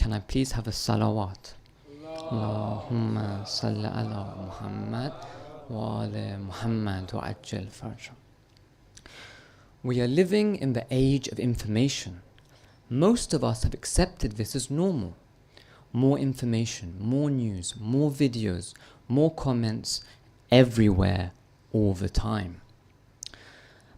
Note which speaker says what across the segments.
Speaker 1: can I please have a salawat? Allahumma salli ala Muhammad wa ala Muhammad wa ajjal farja. We are living in the age of information. Most of us have accepted this as normal. More information, more news, more videos, more comments, everywhere, all the time.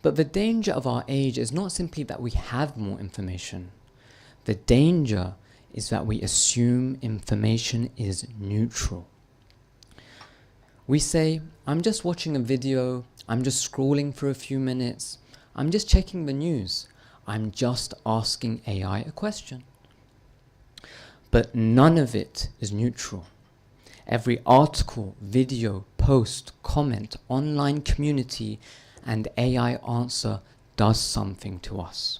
Speaker 1: But the danger of our age is not simply that we have more information. The danger is that we assume information is neutral. We say, I'm just watching a video, I'm just scrolling for a few minutes, I'm just checking the news, I'm just asking AI a question. But none of it is neutral. Every article, video, post, comment, online community, and AI answer does something to us.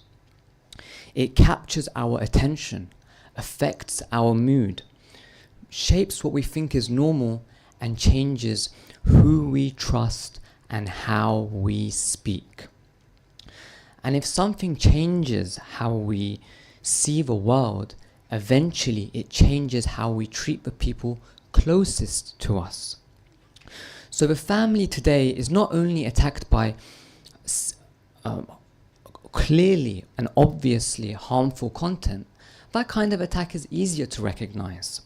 Speaker 1: It captures our attention, affects our mood, shapes what we think is normal, and changes who we trust and how we speak. And if something changes how we see the world, eventually it changes how we treat the people closest to us. So the family today is not only attacked by clearly and obviously harmful content. That kind of attack is easier to recognize.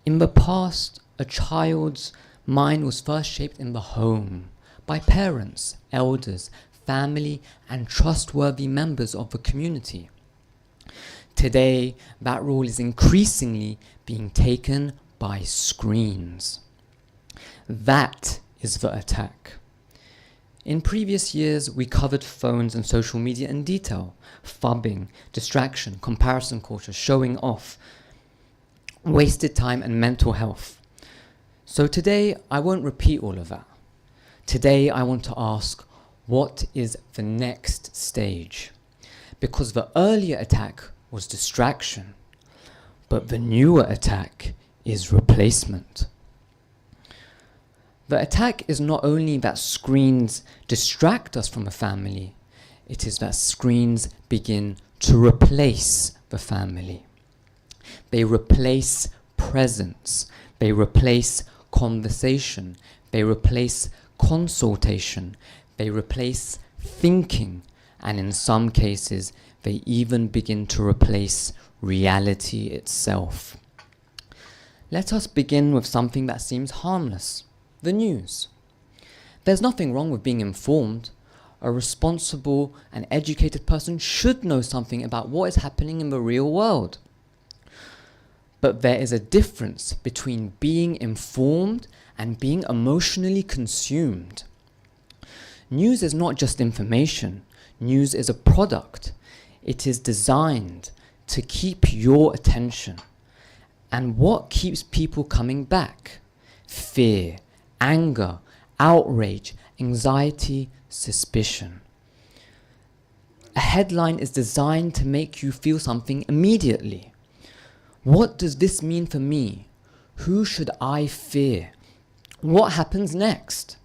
Speaker 1: In the past, a child's mind was first shaped in the home by parents, elders, family, and trustworthy members of the community. Today, that role is increasingly being taken by screens. That is the attack. In previous years, we covered phones and social media in detail. Phubbing, distraction, comparison culture, showing off, wasted time, and mental health. So today, I won't repeat all of that. Today, I want to ask, what is the next stage? Because the earlier attack was distraction, but the newer attack is replacement. The attack is not only that screens distract us from the family, it is that screens begin to replace the family. They replace presence, they replace conversation, they replace consultation, they replace thinking, and in some cases, they even begin to replace reality itself. Let us begin with something that seems harmless, the news. There's nothing wrong with being informed. A responsible and educated person should know something about what is happening in the real world. But there is a difference between being informed and being emotionally consumed. News is not just information. News is a product. It is designed to keep your attention. And what keeps people coming back? Fear, anger, outrage, anxiety, suspicion. A headline is designed to make you feel something immediately. What does this mean for me? Who should I fear? What happens next?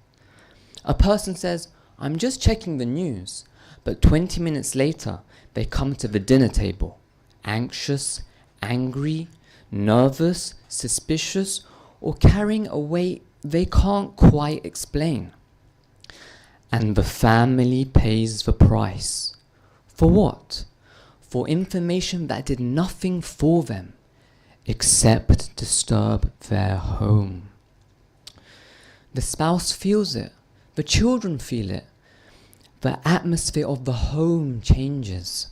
Speaker 1: A person says, I'm just checking the news, but 20 minutes later, they come to the dinner table, anxious, angry, nervous, suspicious, or carrying a weight they can't quite explain. And the family pays the price. For what? For information that did nothing for them except disturb their home. The spouse feels it. The children feel it. The atmosphere of the home changes.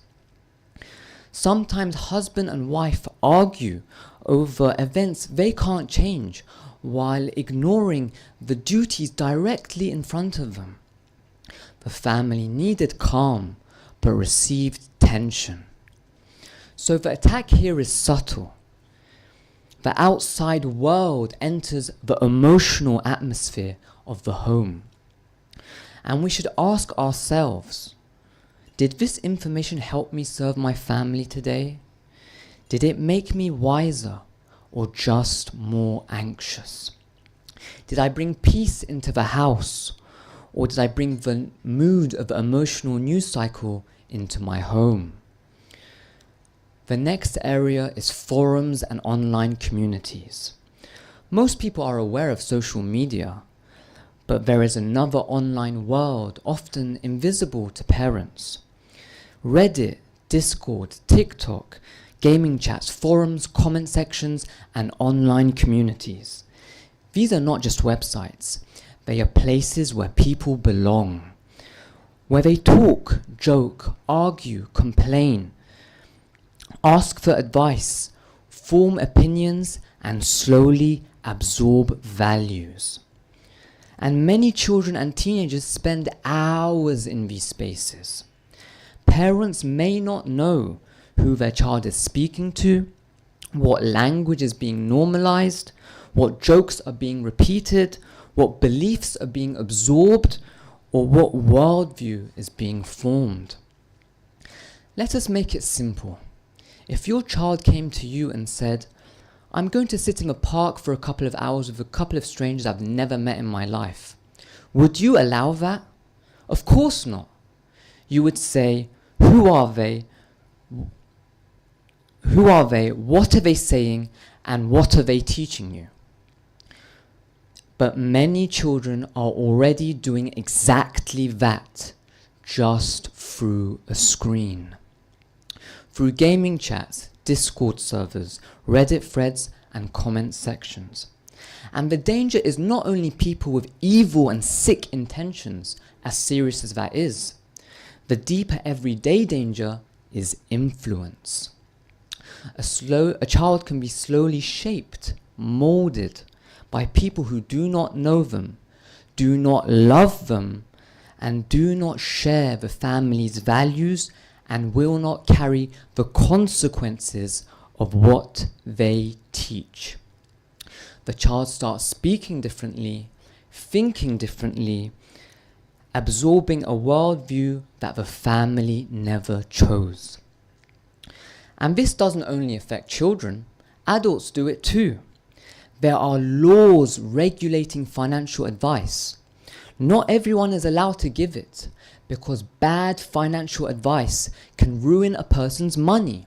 Speaker 1: Sometimes husband and wife argue over events they can't change while ignoring the duties directly in front of them. The family needed calm but received tension. So the attack here is subtle. The outside world enters the emotional atmosphere of the home. And we should ask ourselves, did this information help me serve my family today? Did it make me wiser or just more anxious? Did I bring peace into the house, or did I bring the mood of the emotional news cycle into my home? The next area is forums and online communities. Most people are aware of social media, but there is another online world often invisible to parents. Reddit, Discord, TikTok, gaming chats, forums, comment sections, and online communities. These are not just websites. They are places where people belong, where they talk, joke, argue, complain, ask for advice, form opinions, and slowly absorb values. And many children and teenagers spend hours in these spaces. Parents may not know who their child is speaking to, what language is being normalized, what jokes are being repeated, what beliefs are being absorbed, or what worldview is being formed. Let us make it simple. If your child came to you and said, I'm going to sit in the park for a couple of hours with a couple of strangers I've never met in my life, would you allow that? Of course not. You would say, who are they? Who are they? What are they saying? And what are they teaching you? But many children are already doing exactly that, just through a screen. Through gaming chats, Discord servers, Reddit threads, and comment sections. And the danger is not only people with evil and sick intentions, as serious as that is. The deeper everyday danger is influence. A child can be slowly shaped, molded by people who do not know them, do not love them, and do not share the family's values and will not carry the consequences of what they teach. The child starts speaking differently, thinking differently, absorbing a worldview that the family never chose. And this doesn't only affect children, adults do it too. There are laws regulating financial advice. Not everyone is allowed to give it, because bad financial advice can ruin a person's money.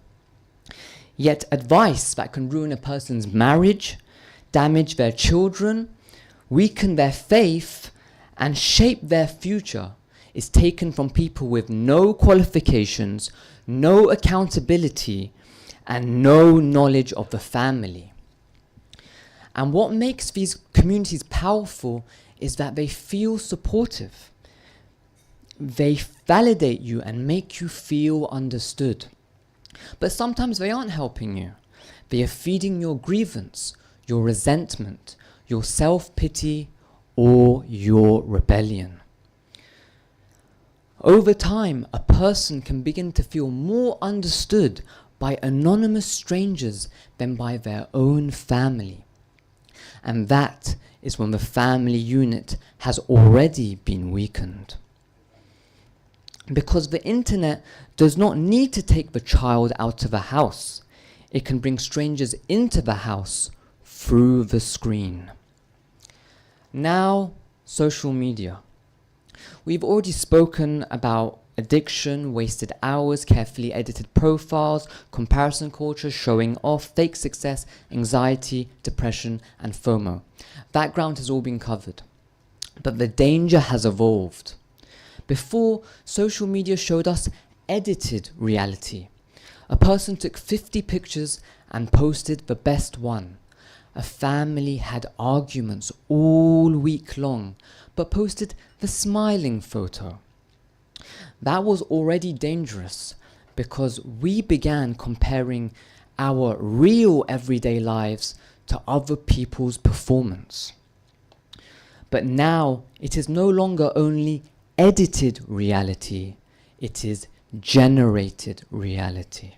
Speaker 1: Yet advice that can ruin a person's marriage, damage their children, weaken their faith, and shape their future is taken from people with no qualifications, no accountability, and no knowledge of the family. And what makes these communities powerful is that they feel supportive. They validate you and make you feel understood. But sometimes they aren't helping you. They are feeding your grievance, your resentment, your self-pity, or your rebellion. Over time, a person can begin to feel more understood by anonymous strangers than by their own family. And that is when the family unit has already been weakened. Because the internet does not need to take the child out of the house. It can bring strangers into the house through the screen. Now, social media. We've already spoken about addiction, wasted hours, carefully edited profiles, comparison culture, showing off, fake success, anxiety, depression, and FOMO. That ground has all been covered. But the danger has evolved. Before, social media showed us edited reality. A person took 50 pictures and posted the best one. A family had arguments all week long, but posted the smiling photo. That was already dangerous because we began comparing our real everyday lives to other people's performance. But now it is no longer only edited reality, it is generated reality.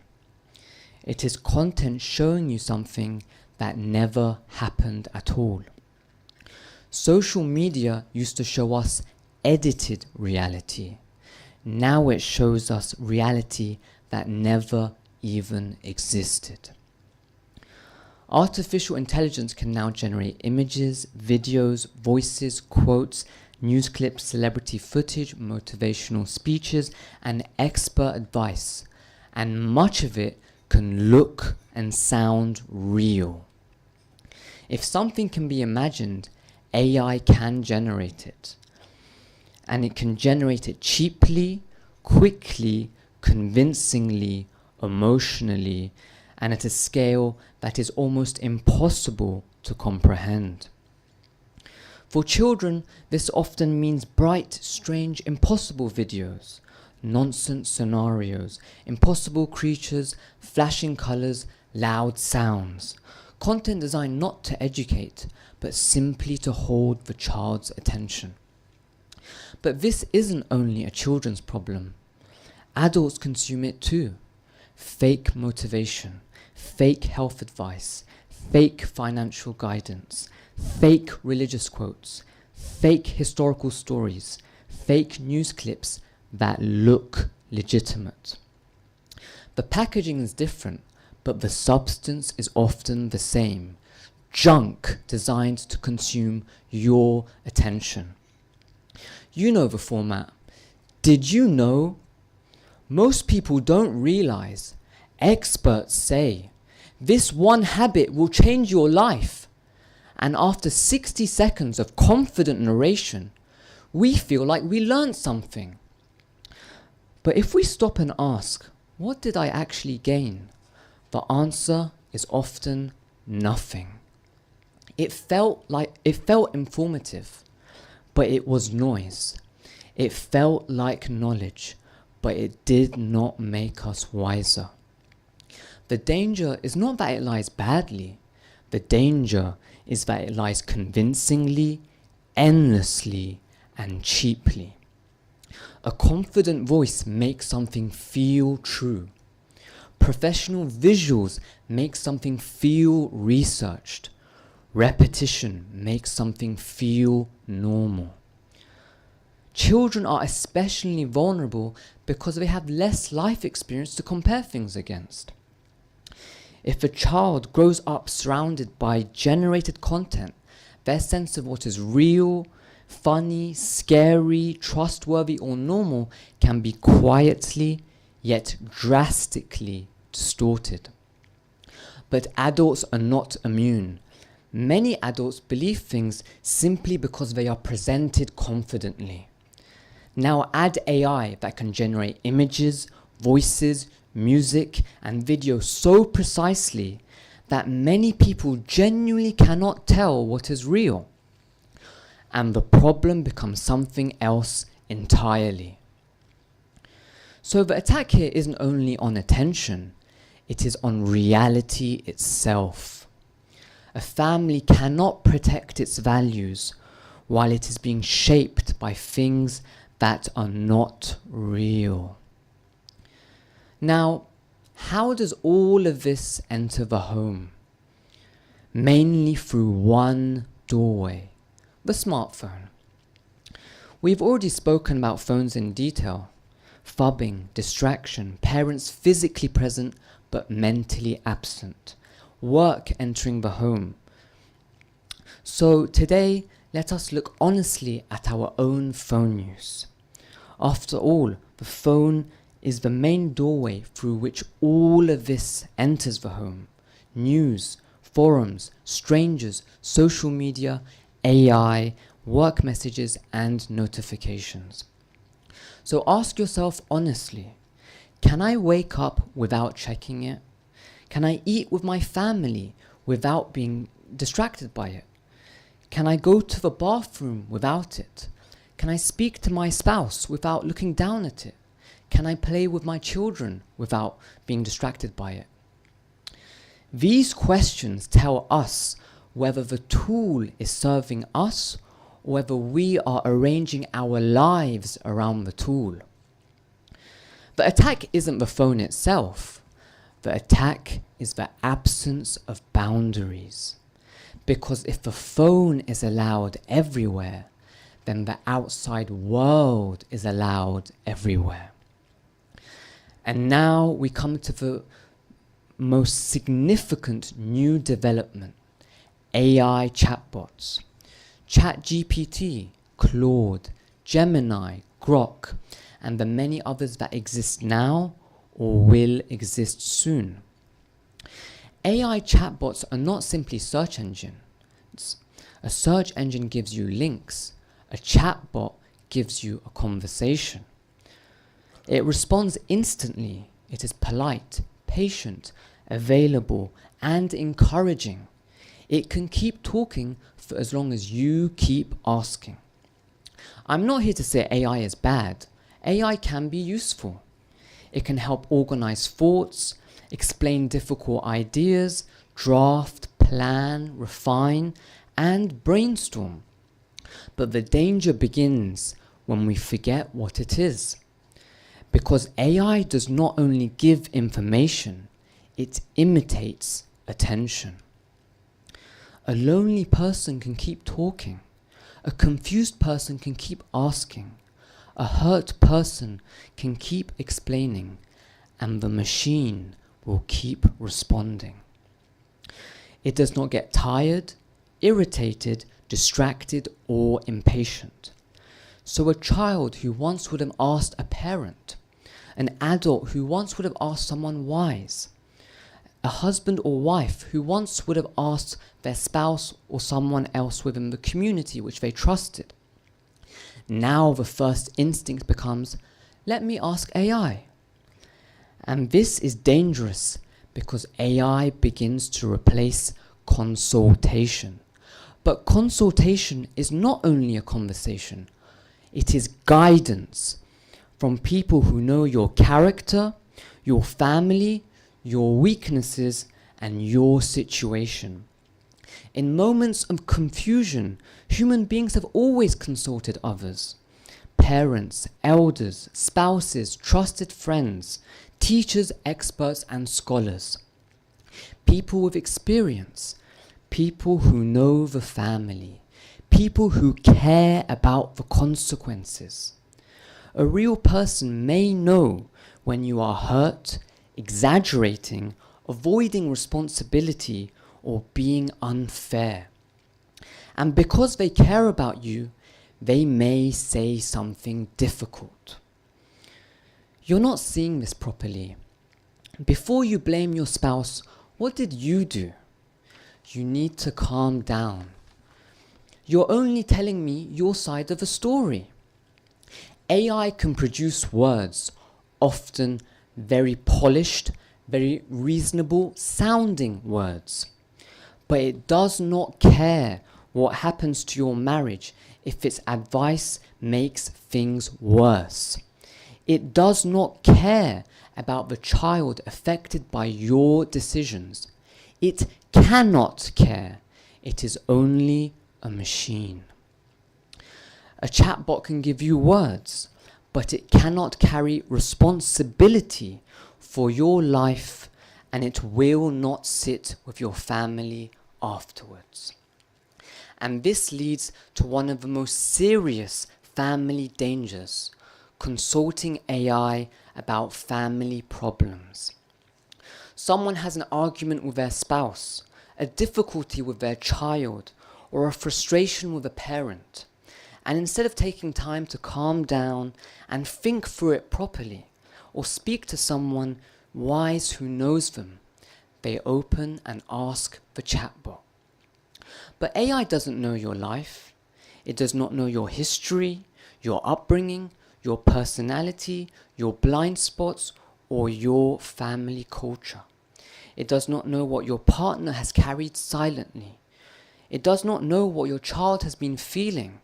Speaker 1: It is content showing you something that never happened at all. Social media used to show us edited reality. Now it shows us reality that never even existed. Artificial intelligence can now generate images, videos, voices, quotes, news clips, celebrity footage, motivational speeches, and expert advice, and much of it can look and sound real. If something can be imagined, AI can generate it. And it can generate it cheaply, quickly, convincingly, emotionally, and at a scale that is almost impossible to comprehend. For children, this often means bright, strange, impossible videos, nonsense scenarios, impossible creatures, flashing colors, loud sounds. Content designed not to educate, but simply to hold the child's attention. But this isn't only a children's problem. Adults consume it too. Fake motivation, fake health advice, fake financial guidance, fake religious quotes, fake historical stories, fake news clips that look legitimate. The packaging is different, but the substance is often the same. Junk designed to consume your attention. You know the format. Did you know? Most people don't realize. Experts say, this one habit will change your life. And after 60 seconds of confident narration, we feel like we learned something. But if we stop and ask, what did I actually gain? The answer is often nothing. It felt informative, but it was noise. It felt like knowledge, but it did not make us wiser. The danger is not that it lies badly. The danger is that it lies convincingly, endlessly, and cheaply. A confident voice makes something feel true. Professional visuals make something feel researched. Repetition makes something feel normal. Children are especially vulnerable because they have less life experience to compare things against. If a child grows up surrounded by generated content, their sense of what is real, funny, scary, trustworthy, or normal can be quietly yet drastically distorted. But adults are not immune. Many adults believe things simply because they are presented confidently. Now add AI that can generate images, voices, music, and video so precisely that many people genuinely cannot tell what is real. And the problem becomes something else entirely. So the attack here isn't only on attention, it is on reality itself. A family cannot protect its values while it is being shaped by things that are not real. Now, how does all of this enter the home? Mainly through one doorway, the smartphone. We've already spoken about phones in detail. Phubbing, distraction, parents physically present but mentally absent, work entering the home. So today, let us look honestly at our own phone use. After all, the phone is the main doorway through which all of this enters the home. News, forums, strangers, social media, AI, work messages, and notifications. So ask yourself honestly, can I wake up without checking it? Can I eat with my family without being distracted by it? Can I go to the bathroom without it? Can I speak to my spouse without looking down at it? Can I play with my children without being distracted by it? These questions tell us whether the tool is serving us or whether we are arranging our lives around the tool. The attack isn't the phone itself. The attack is the absence of boundaries. Because if the phone is allowed everywhere, then the outside world is allowed everywhere. And now we come to the most significant new development, AI chatbots. ChatGPT, Claude, Gemini, Grok, and the many others that exist now or will exist soon. AI chatbots are not simply search engines. A search engine gives you links. A chatbot gives you a conversation. It responds instantly. It is polite, patient, available, and encouraging. It can keep talking for as long as you keep asking. I'm not here to say AI is bad. AI can be useful. It can help organize thoughts, explain difficult ideas, draft, plan, refine, and brainstorm. But the danger begins when we forget what it is. Because AI does not only give information, it imitates attention. A lonely person can keep talking. A confused person can keep asking. A hurt person can keep explaining. And the machine will keep responding. It does not get tired, irritated, distracted, or impatient. So a child who once would have asked a parent, an adult who once would have asked someone wise, a husband or wife who once would have asked their spouse or someone else within the community which they trusted, now the first instinct becomes, let me ask AI. And this is dangerous because AI begins to replace consultation. But consultation is not only a conversation, it is guidance from people who know your character, your family, your weaknesses, and your situation. In moments of confusion, human beings have always consulted others. Parents, elders, spouses, trusted friends, teachers, experts, and scholars. People with experience, people who know the family, people who care about the consequences. A real person may know when you are hurt, exaggerating, avoiding responsibility, or being unfair. And because they care about you, they may say something difficult. You're not seeing this properly. Before you blame your spouse, what did you do? You need to calm down. You're only telling me your side of the story. AI can produce words, often very polished, very reasonable sounding words. But it does not care what happens to your marriage if its advice makes things worse. It does not care about the child affected by your decisions. It cannot care. It is only a machine. A chatbot can give you words, but it cannot carry responsibility for your life, and it will not sit with your family afterwards. And this leads to one of the most serious family dangers: consulting AI about family problems. Someone has an argument with their spouse, a difficulty with their child, or a frustration with a parent. And instead of taking time to calm down and think through it properly, or speak to someone wise who knows them, they open and ask the chatbot. But AI doesn't know your life. It does not know your history, your upbringing, your personality, your blind spots, or your family culture. It does not know what your partner has carried silently. It does not know what your child has been feeling.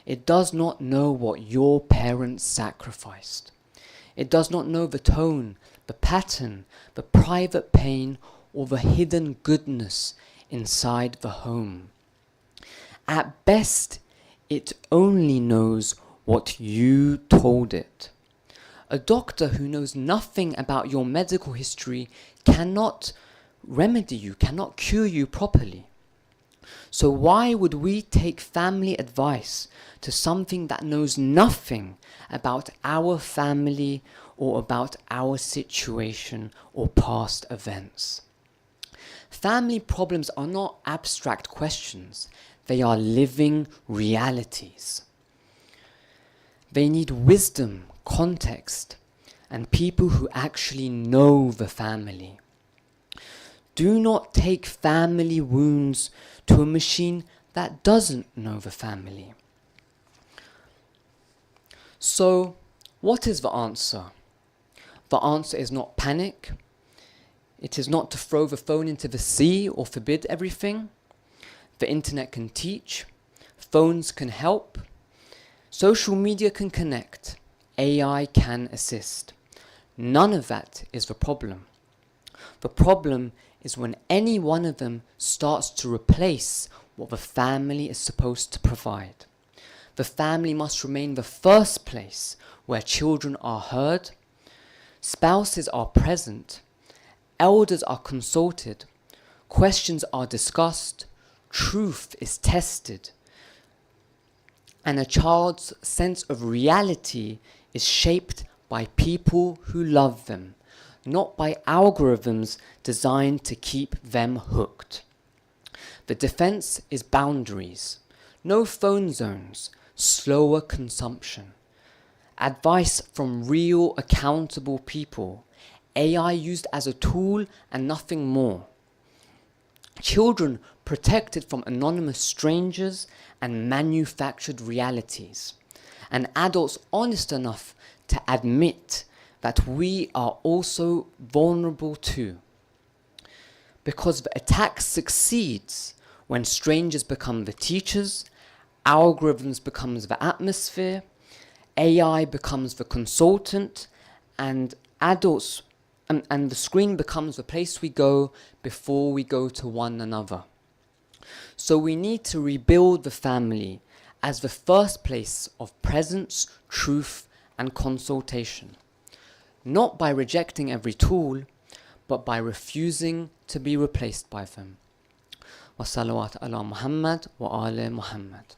Speaker 1: It does not know what your parents sacrificed. It does not know the tone, the pattern, the private pain, or the hidden goodness inside the home. At best, it only knows what you told it. A doctor who knows nothing about your medical history cannot remedy you, cannot cure you properly. So why would we take family advice to something that knows nothing about our family or about our situation or past events? Family problems are not abstract questions. They are living realities. They need wisdom, context, and people who actually know the family. Do not take family wounds to a machine that doesn't know the family. So, what is the answer? The answer is not panic. It is not to throw the phone into the sea or forbid everything. The internet can teach. Phones can help. Social media can connect. AI can assist. None of that is the problem. The problem is when any one of them starts to replace what the family is supposed to provide. The family must remain the first place where children are heard, spouses are present, elders are consulted, questions are discussed, truth is tested, and a child's sense of reality is shaped by people who love them, not by algorithms designed to keep them hooked. The defense is boundaries, no phone zones, slower consumption, advice from real accountable people, AI used as a tool and nothing more. Children protected from anonymous strangers and manufactured realities, and adults honest enough to admit that we are also vulnerable too. Because the attack succeeds when strangers become the teachers, algorithms becomes the atmosphere, AI becomes the consultant, and adults and the screen becomes the place we go before we go to one another. So we need to rebuild the family as the first place of presence, truth, and consultation. Not by rejecting every tool, but by refusing to be replaced by them. Wa salawat ala Muhammad wa ala Muhammad.